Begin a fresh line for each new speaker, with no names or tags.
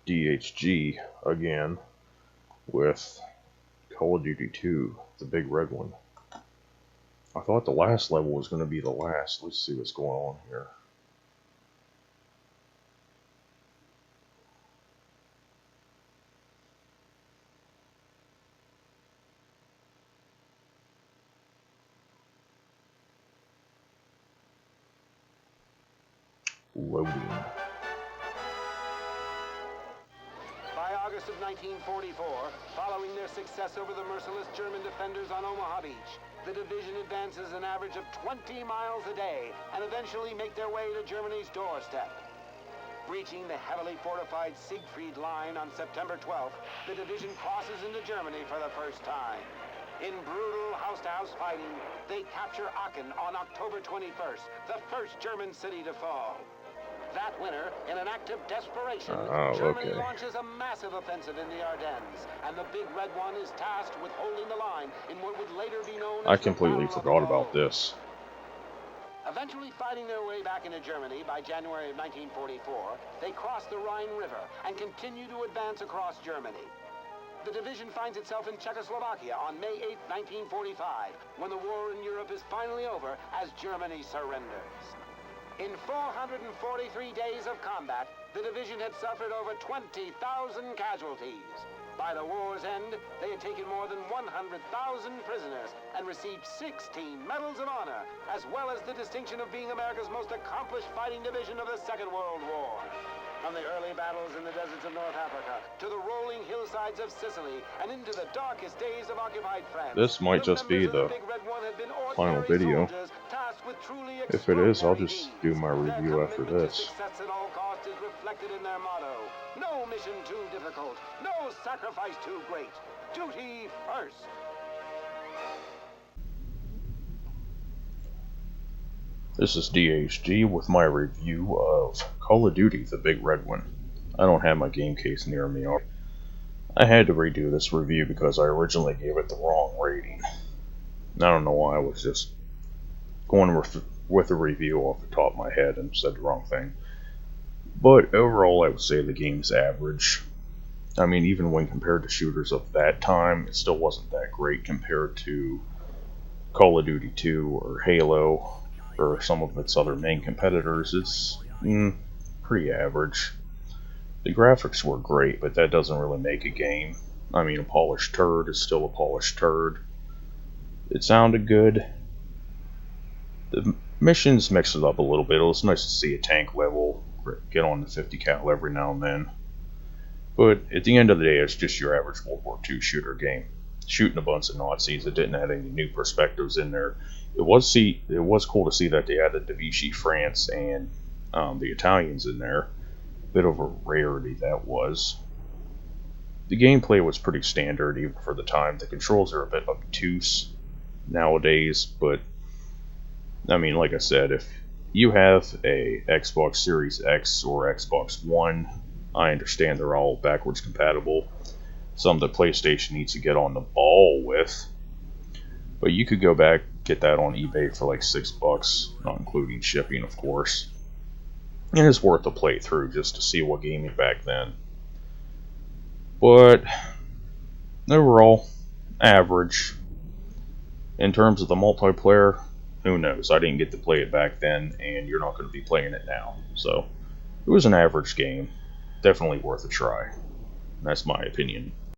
DHG again with Call of Duty 2, the big red one. I thought the last level was going to be the last. Let's see what's going on here. Loading.
By August of 1944, following their success over the merciless German defenders on Omaha Beach, the division advances an average of 20 miles a day and eventually make their way to Germany's doorstep. Reaching the heavily fortified Siegfried Line on September 12th, the division crosses into Germany for the first time. In brutal house-to-house fighting, they capture Aachen on October 21st, the first German city to fall. That winter, in an act of desperation, Germany launches a massive offensive in the Ardennes, and the Big Red One is tasked with holding the line in what would later be known as
I completely forgot about this.
Eventually fighting their way back into Germany by January of 1944, they cross the Rhine River and continue to advance across Germany. The division finds itself in Czechoslovakia on May 8, 1945, when the war in Europe is finally over as Germany surrenders. In 443 days of combat, the division had suffered over 20,000 casualties. By the war's end, they had taken more than 100,000 prisoners and received 16 medals of honor, as well as the distinction of being America's most accomplished fighting division of the Second World War. From the early battles in the deserts of North Africa to the rolling hillsides of Sicily and into the darkest days of occupied France.
This might just be the final video. If it is, I'll just do my review after this.
Success at all costs is reflected in their motto. No mission too difficult, no sacrifice too great. Duty first.
This is DHG with my review of Call of Duty, the big red one. I don't have my game case near me. I had to redo this review because I originally gave it the wrong rating. I don't know why. I was just going with a review off the top of my head and said the wrong thing. But overall, I would say the game's average. I mean, even when compared to shooters of that time, it still wasn't that great compared to Call of Duty 2 or Halo or some of its other main competitors. It's pretty average. The graphics were great, but that doesn't really make a game. I mean, a polished turd is still a polished turd. It sounded good. The missions mixed it up a little bit. It was nice to see a tank level get on the 50 cal every now and then. But at the end of the day, it's just your average World War II shooter game. Shooting a bunch of Nazis. It didn't have any new perspectives in there. It was cool to see that they added the Vichy France and the Italians in there. Bit of a rarity that was. The gameplay was pretty standard even for the time. The controls are a bit obtuse nowadays, but I mean, like I said, if you have a Xbox Series X or Xbox One, I understand they're all backwards compatible. Some the PlayStation needs to get on the ball with. But you could go back, get that on eBay for like $6, not including shipping, of course. And it's worth a playthrough just to see what gaming back then. But overall, average. In terms of the multiplayer, who knows? I didn't get to play it back then, and you're not going to be playing it now. So, it was an average game. Definitely worth a try. That's my opinion.